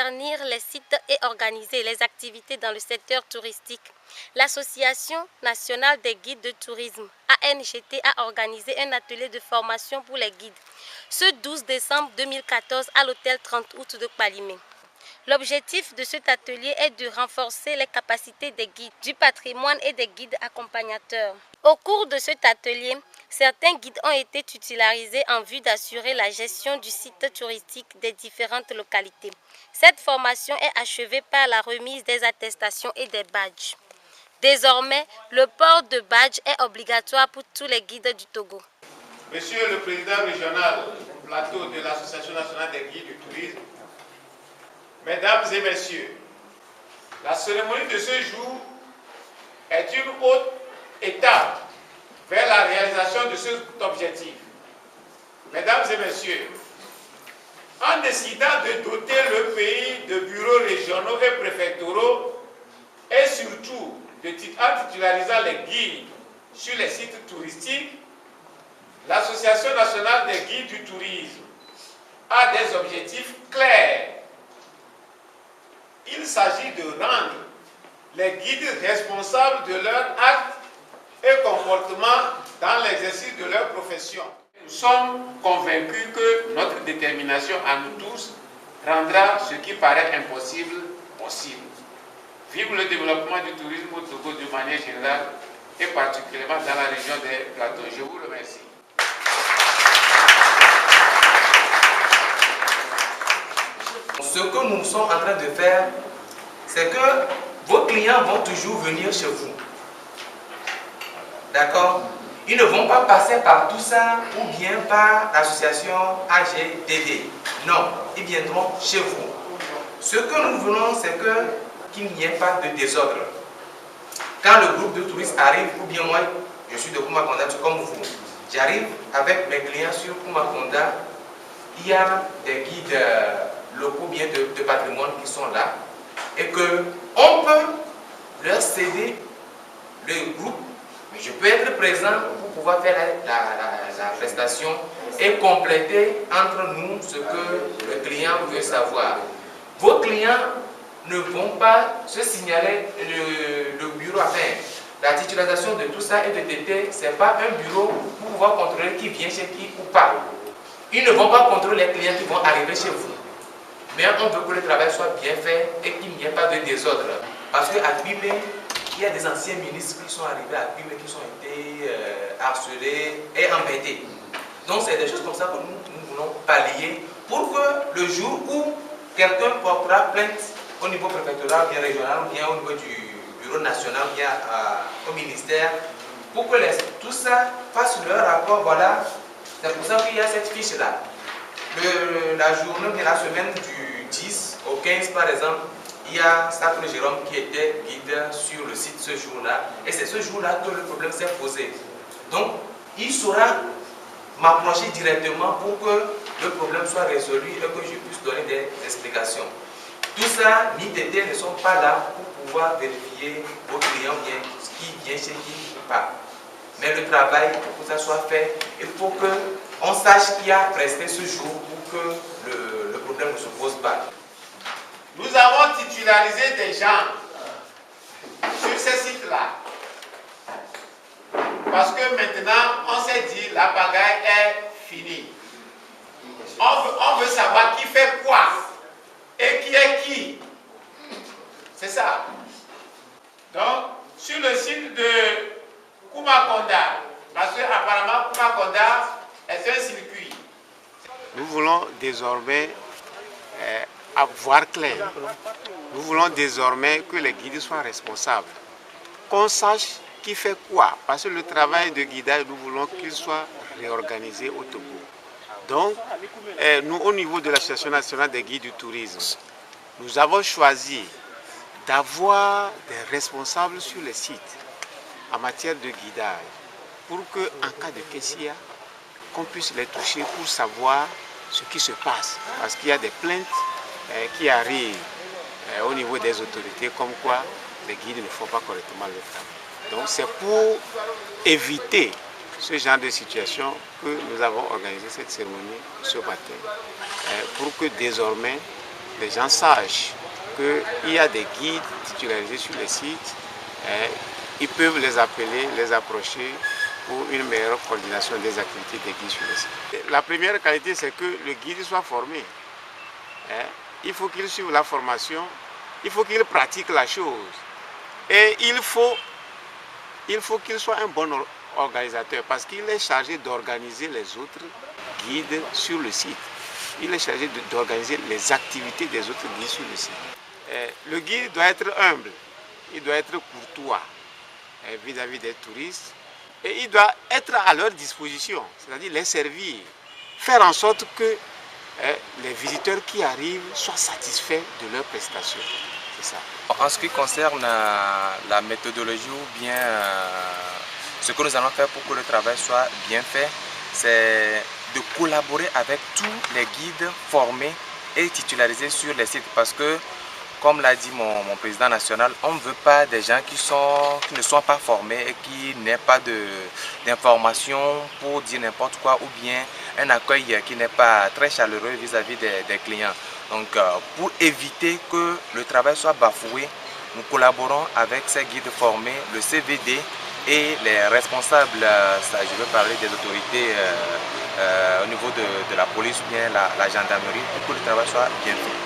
vernir les sites et organiser les activités dans le secteur touristique. L'Association nationale des guides de tourisme, ANGT, a organisé un atelier de formation pour les guides ce 12 décembre 2014 à l'hôtel 30 août de Kpalimé. L'objectif de cet atelier est de renforcer les capacités des guides du patrimoine et des guides accompagnateurs. Au cours de cet atelier, certains guides ont été titularisés en vue d'assurer la gestion du site touristique des différentes localités. Cette formation est achevée par la remise des attestations et des badges. Désormais, le port de badge est obligatoire pour tous les guides du Togo. Monsieur le Président régional plateau de l'Association nationale des guides du tourisme, Mesdames et Messieurs, la cérémonie de ce jour est une haute étape vers la réalisation de cet objectif. Mesdames et Messieurs, en décidant de doter le pays de bureaux régionaux et préfectoraux et surtout en titularisant les guides sur les sites touristiques, l'Association nationale des guides du tourisme a des objectifs clairs. Il s'agit de rendre les guides responsables de leurs actes et comportements dans l'exercice de leur profession. Nous sommes convaincus que notre détermination à nous tous rendra ce qui paraît impossible possible. Vive le développement du tourisme au Togo de manière générale et particulièrement dans la région des plateaux. Je vous remercie. Ce que nous sommes en train de faire, c'est que vos clients vont toujours venir chez vous. D'accord? Ils ne vont pas passer par tout ça ou bien par l'association AGDD. Non, ils viendront chez vous. Ce que nous voulons, c'est qu'il n'y ait pas de désordre. Quand le groupe de touristes arrive, ou bien moi, je suis de Kumakonda, comme vous, j'arrive avec mes clients sur Kumakonda, il y a des guides locaux bien de patrimoine qui sont là et qu'on peut leur céder le groupe, mais je peux être présent pour pouvoir faire la prestation et compléter entre nous ce que le client veut savoir. Vos clients ne vont pas se signaler le bureau à faire. La titularisation de tout ça et de TT, ce n'est pas un bureau pour pouvoir contrôler qui vient chez qui ou pas. Ils ne vont pas contrôler les clients qui vont arriver chez vous. Mais on veut que le travail soit bien fait et qu'il n'y ait pas de désordre. Parce qu'à Bimé, il y a des anciens ministres qui sont arrivés à Bimé, qui ont été harcelés et embêtés. Donc c'est des choses comme ça que nous voulons pallier pour que le jour où quelqu'un portera plainte au niveau préfectoral, bien régional, ou bien au niveau du bureau national, bien au ministère, pour que tout ça fasse leur rapport. Voilà, c'est pour ça qu'il y a cette fiche-là. La journée, bien la semaine du 10 au 15 par exemple, il y a Sacre Jérôme qui était guide sur le site ce jour-là. Et c'est ce jour-là que le problème s'est posé. Donc, il saura m'approcher directement pour que le problème soit résolu et que je puisse donner des explications. Tout ça, ni TT ne sont pas là pour pouvoir vérifier vos clients bien, qui vient chez qui ou pas. Mais le travail, pour que ça soit fait, il faut qu'on sache qui a presté ce jour pour que le problème ne se pose pas. Nous avons titularisé des gens sur ces sites-là. Parce que maintenant, on s'est dit, la pagaille est finie. On veut savoir qui fait quoi et qui est qui. C'est ça. Donc, sur le site de Kumakonda, parce qu'apparemment Kumakonda est un circuit. Nous voulons désormais voir clair. Nous voulons désormais que les guides soient responsables. Qu'on sache qui fait quoi. Parce que le travail de guidage, nous voulons qu'il soit réorganisé au Togo. Donc, nous, au niveau de l'Association nationale des guides du tourisme, nous avons choisi d'avoir des responsables sur les sites en matière de guidage pour qu'en cas de caissière, qu'on puisse les toucher pour savoir ce qui se passe. Parce qu'il y a des plaintes qui arrivent au niveau des autorités comme quoi les guides ne font pas correctement leur travail. Donc c'est pour éviter ce genre de situation que nous avons organisé cette cérémonie ce matin pour que désormais les gens sachent qu'il y a des guides titularisés sur les sites, ils peuvent les appeler, les approcher pour une meilleure coordination des activités des guides sur le site. La première qualité, c'est que le guide soit formé. Il faut qu'il suive la formation, il faut qu'il pratique la chose. Et il faut qu'il soit un bon organisateur parce qu'il est chargé d'organiser les autres guides sur le site. Il est chargé d'organiser les activités des autres guides sur le site. Le guide doit être humble, il doit être courtois vis-à-vis des touristes et il doit être à leur disposition, c'est-à-dire les servir, faire en sorte que les visiteurs qui arrivent soient satisfaits de leurs prestations. C'est ça. En ce qui concerne la méthodologie ou bien ce que nous allons faire pour que le travail soit bien fait, c'est de collaborer avec tous les guides formés et titularisés sur les sites parce que, comme l'a dit mon président national, on ne veut pas des gens qui ne sont pas formés et qui n'aient pas d'informations pour dire n'importe quoi ou bien un accueil qui n'est pas très chaleureux vis-à-vis des clients. Donc pour éviter que le travail soit bafoué, nous collaborons avec ces guides formés, le CVD et les responsables, je veux parler des autorités au niveau de la police ou bien la gendarmerie pour que le travail soit bien fait.